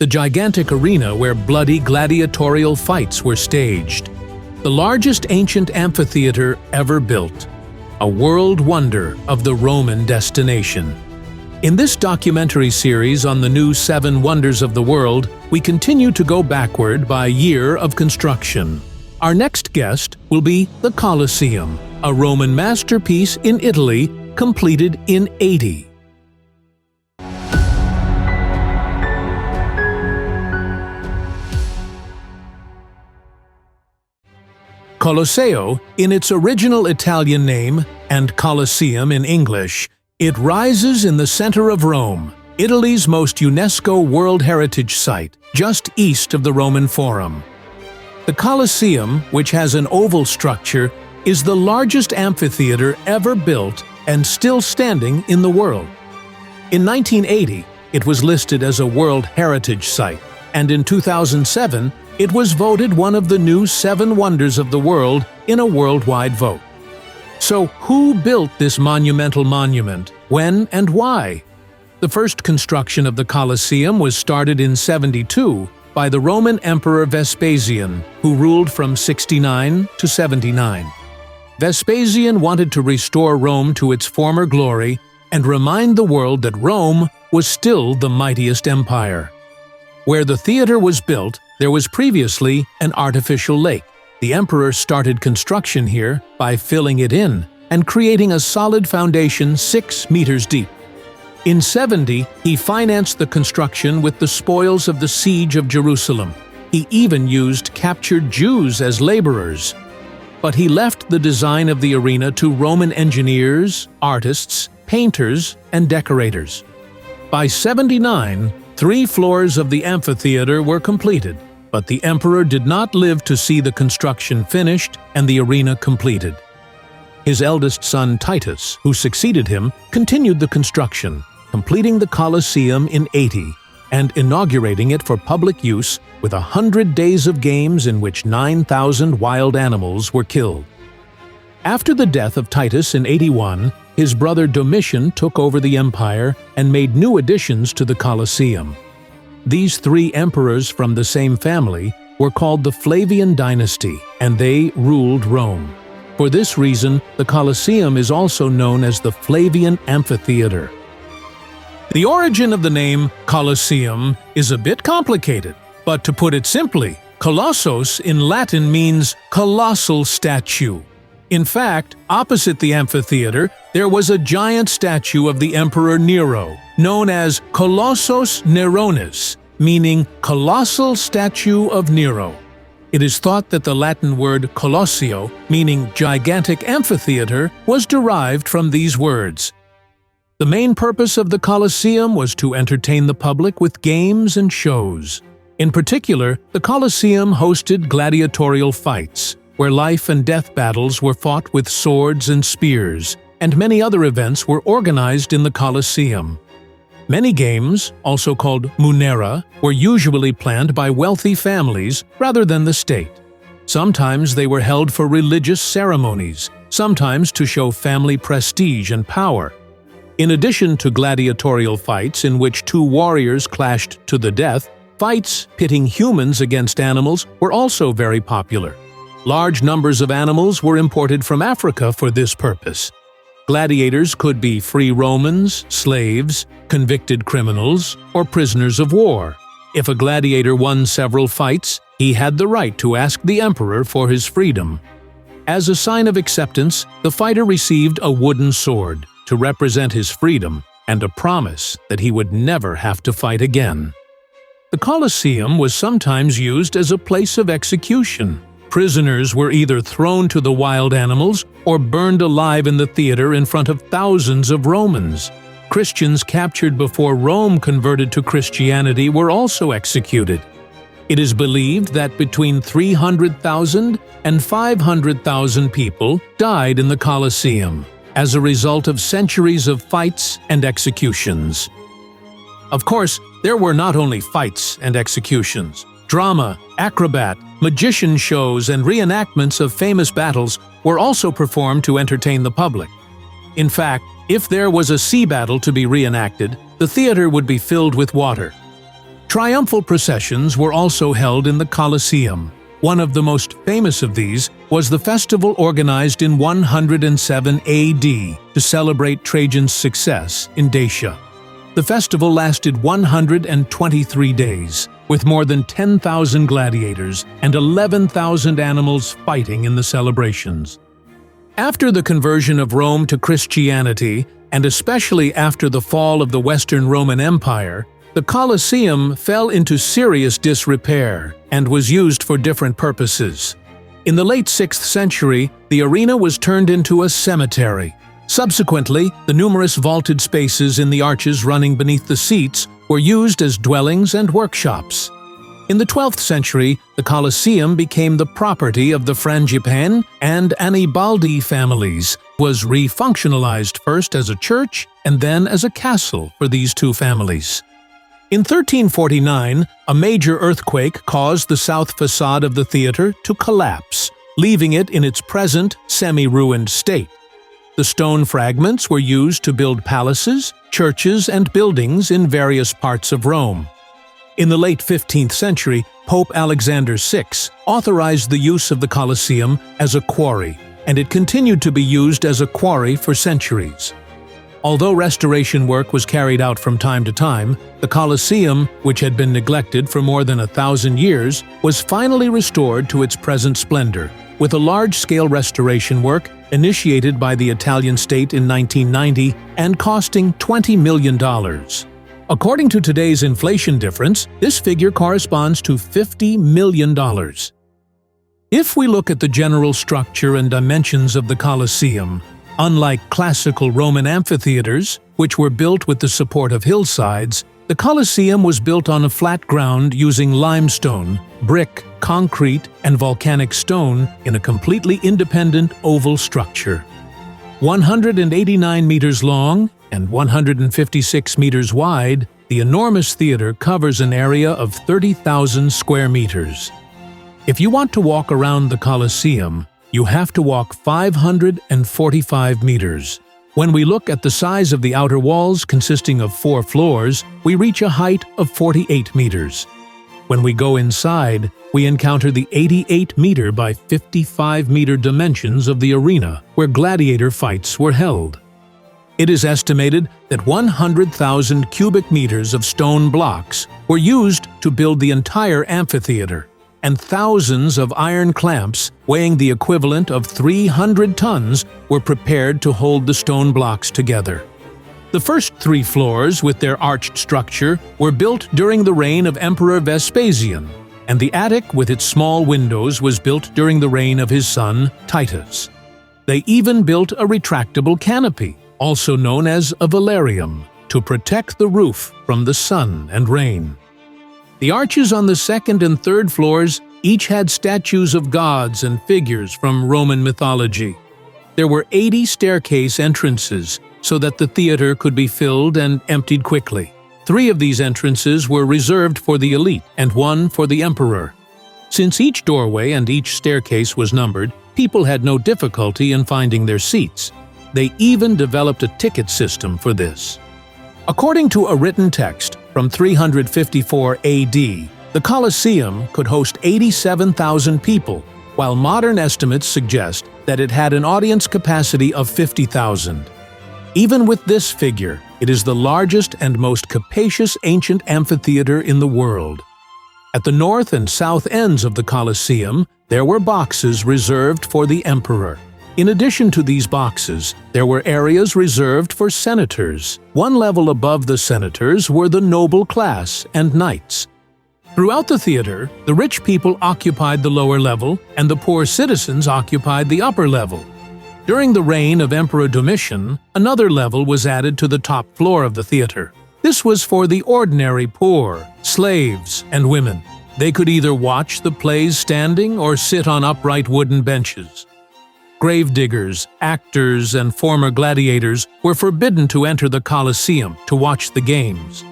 the gigantic arena where bloody gladiatorial fights were staged. The largest ancient amphitheater ever built, a world wonder of the Roman destination. In this documentary series on the new 7 Wonders of the World, we continue to go backward by year of construction. Our next guest will be the Colosseum, a Roman masterpiece in Italy, completed in 80. Colosseo, in its original Italian name, and Colosseum in English, it rises in the center of Rome, Italy's most UNESCO World Heritage Site, just east of the Roman Forum. The Colosseum, which has an oval structure, is the largest amphitheater ever built and still standing in the world. In 1980, it was listed as a World Heritage Site, and in 2007, it was voted one of the new 7 Wonders of the World in a worldwide vote. So who built this monumental monument, when and why? The first construction of the Colosseum was started in 72 by the Roman Emperor Vespasian, who ruled from 69 to 79. Vespasian wanted to restore Rome to its former glory and remind the world that Rome was still the mightiest empire. Where the theater was built, there was previously an artificial lake. The emperor started construction here by filling it in and creating a solid foundation 6 meters deep. In 70, he financed the construction with the spoils of the siege of Jerusalem. He even used captured Jews as laborers. But he left the design of the arena to Roman engineers, artists, painters, and decorators. By 79, 3 floors of the amphitheater were completed, but the emperor did not live to see the construction finished and the arena completed. His eldest son Titus, who succeeded him, continued the construction, completing the Colosseum in 80 and inaugurating it for public use with 100 days of games in which 9,000 wild animals were killed. After the death of Titus in 81, his brother Domitian took over the empire and made new additions to the Colosseum. These 3 emperors from the same family were called the Flavian dynasty, and they ruled Rome. For this reason, the Colosseum is also known as the Flavian amphitheater. The origin of the name Colosseum is a bit complicated, but to put it simply, kolossos in Latin means colossal statue. In fact, opposite the amphitheater, there was a giant statue of the Emperor Nero, known as Colossus Neronis, meaning colossal statue of Nero. It is thought that the Latin word colosseo, meaning gigantic amphitheater, was derived from these words. The main purpose of the Colosseum was to entertain the public with games and shows. In particular, the Colosseum hosted gladiatorial fights, where life and death battles were fought with swords and spears, and many other events were organized in the Colosseum. Many games, also called munera, were usually planned by wealthy families rather than the state. Sometimes they were held for religious ceremonies, sometimes to show family prestige and power. In addition to gladiatorial fights in which 2 warriors clashed to the death, fights pitting humans against animals were also very popular. Large numbers of animals were imported from Africa for this purpose. Gladiators could be free Romans, slaves, convicted criminals, or prisoners of war. If a gladiator won several fights, he had the right to ask the emperor for his freedom. As a sign of acceptance, the fighter received a wooden sword to represent his freedom and a promise that he would never have to fight again. The Colosseum was sometimes used as a place of execution. Prisoners were either thrown to the wild animals or burned alive in the theater in front of thousands of Romans. Christians captured before Rome converted to Christianity were also executed. It is believed that between 300,000 and 500,000 people died in the Colosseum as a result of centuries of fights and executions. Of course, there were not only fights and executions. Drama, acrobat, magician shows, and reenactments of famous battles were also performed to entertain the public. In fact, if there was a sea battle to be reenacted, the theater would be filled with water. Triumphal processions were also held in the Colosseum. One of the most famous of these was the festival organized in 107 AD to celebrate Trajan's success in Dacia. The festival lasted 123 days, with more than 10,000 gladiators and 11,000 animals fighting in the celebrations. After the conversion of Rome to Christianity, and especially after the fall of the Western Roman Empire, the Colosseum fell into serious disrepair and was used for different purposes. In the late 6th century, the arena was turned into a cemetery. Subsequently, the numerous vaulted spaces in the arches running beneath the seats were used as dwellings and workshops. In the 12th century, the Colosseum became the property of the Frangipane and Annibaldi families, was refunctionalized first as a church and then as a castle for these two families. In 1349, a major earthquake caused the south facade of the theater to collapse, leaving it in its present semi-ruined state. The stone fragments were used to build palaces, churches, and buildings in various parts of Rome. In the late 15th century, Pope Alexander VI authorized the use of the Colosseum as a quarry, and it continued to be used as a quarry for centuries. Although restoration work was carried out from time to time, the Colosseum, which had been neglected for more than 1,000 years, was finally restored to its present splendor, with a large-scale restoration work initiated by the Italian state in 1990 and costing $20 million. According to today's inflation difference, this figure corresponds to $50 million. If we look at the general structure and dimensions of the Colosseum, unlike classical Roman amphitheaters, which were built with the support of hillsides, the Colosseum was built on a flat ground using limestone, brick, concrete, and volcanic stone in a completely independent oval structure. 189 meters long and 156 meters wide, the enormous theater covers an area of 30,000 square meters. If you want to walk around the Colosseum, you have to walk 545 meters. When we look at the size of the outer walls consisting of 4 floors, we reach a height of 48 meters. When we go inside, we encounter the 88-meter by 55-meter dimensions of the arena where gladiator fights were held. It is estimated that 100,000 cubic meters of stone blocks were used to build the entire amphitheater, and thousands of iron clamps weighing the equivalent of 300 tons were prepared to hold the stone blocks together. The first 3 floors with their arched structure were built during the reign of Emperor Vespasian, and the attic with its small windows was built during the reign of his son Titus. They even built a retractable canopy, also known as a velarium, to protect the roof from the sun and rain. The arches on the 2nd and 3rd floors each had statues of gods and figures from Roman mythology. There were 80 staircase entrances so that the theater could be filled and emptied quickly. 3 of these entrances were reserved for the elite and 1 for the emperor. Since each doorway and each staircase was numbered, people had no difficulty in finding their seats. They even developed a ticket system for this. According to a written text from 354 AD, the Colosseum could host 87,000 people, while modern estimates suggest that it had an audience capacity of 50,000. Even with this figure, it is the largest and most capacious ancient amphitheater in the world. At the north and south ends of the Colosseum, there were boxes reserved for the emperor. In addition to these boxes, there were areas reserved for senators. 1 level above the senators were the noble class and knights. Throughout the theater, the rich people occupied the lower level and the poor citizens occupied the upper level. During the reign of Emperor Domitian, another level was added to the top floor of the theater. This was for the ordinary poor, slaves, and women. They could either watch the plays standing or sit on upright wooden benches. Gravediggers, actors, and former gladiators were forbidden to enter the Colosseum to watch the games.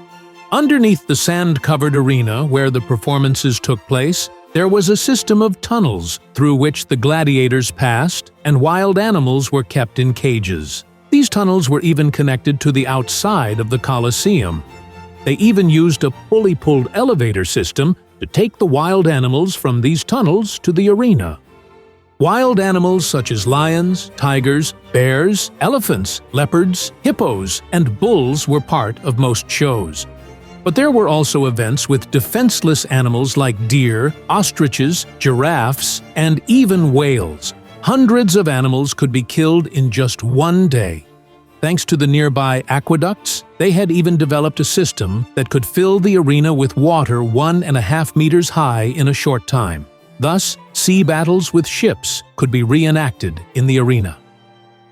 Underneath the sand-covered arena where the performances took place, there was a system of tunnels through which the gladiators passed, and wild animals were kept in cages. These tunnels were even connected to the outside of the Colosseum. They even used a pulley-pulled elevator system to take the wild animals from these tunnels to the arena. Wild animals such as lions, tigers, bears, elephants, leopards, hippos, and bulls were part of most shows. But there were also events with defenseless animals like deer, ostriches, giraffes, and even whales. Hundreds of animals could be killed in just one day. Thanks to the nearby aqueducts, they had even developed a system that could fill the arena with water 1.5 meters high in a short time. Thus, sea battles with ships could be reenacted in the arena.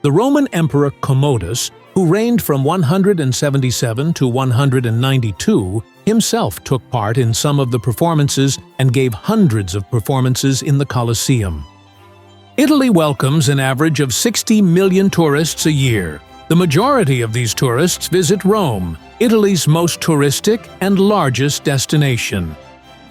The Roman Emperor Commodus, who reigned from 177 to 192, himself took part in some of the performances and gave hundreds of performances in the Colosseum. Italy welcomes an average of 60 million tourists a year. The majority of these tourists visit Rome, Italy's most touristic and largest destination.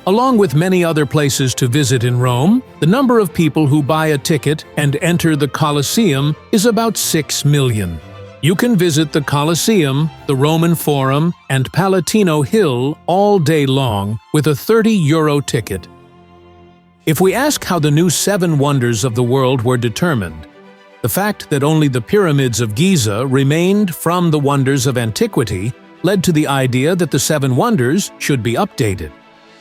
Along with many other places to visit in Rome, the number of people who buy a ticket and enter the Colosseum is about 6 million. You can visit the Colosseum, the Roman Forum, and Palatino Hill all day long with a €30 ticket. If we ask how the new 7 wonders of the world were determined, the fact that only the pyramids of Giza remained from the wonders of antiquity led to the idea that the 7 wonders should be updated.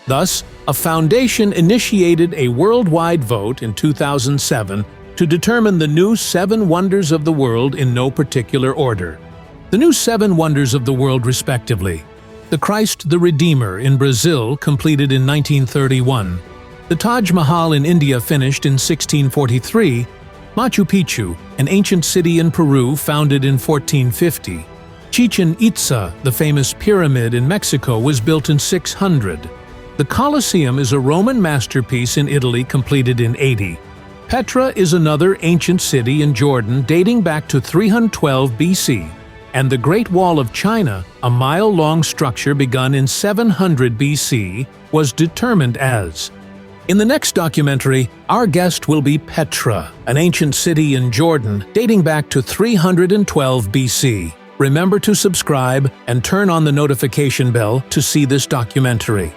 Thus, a foundation initiated a worldwide vote in 2007 to determine the new 7 wonders of the world in no particular order. The new 7 wonders of the world respectively: the Christ the Redeemer in Brazil, completed in 1931, the Taj Mahal in India, finished in 1643, Machu Picchu, an ancient city in Peru founded in 1450, Chichen Itza, the famous pyramid in Mexico, was built in 600. The Colosseum is a Roman masterpiece in Italy, completed in 80. Petra is another ancient city in Jordan dating back to 312 BC, and the Great Wall of China, a mile-long structure begun in 700 BC, was determined as. In the next documentary, our guest will be Petra, an ancient city in Jordan dating back to 312 BC. Remember to subscribe and turn on the notification bell to see this documentary.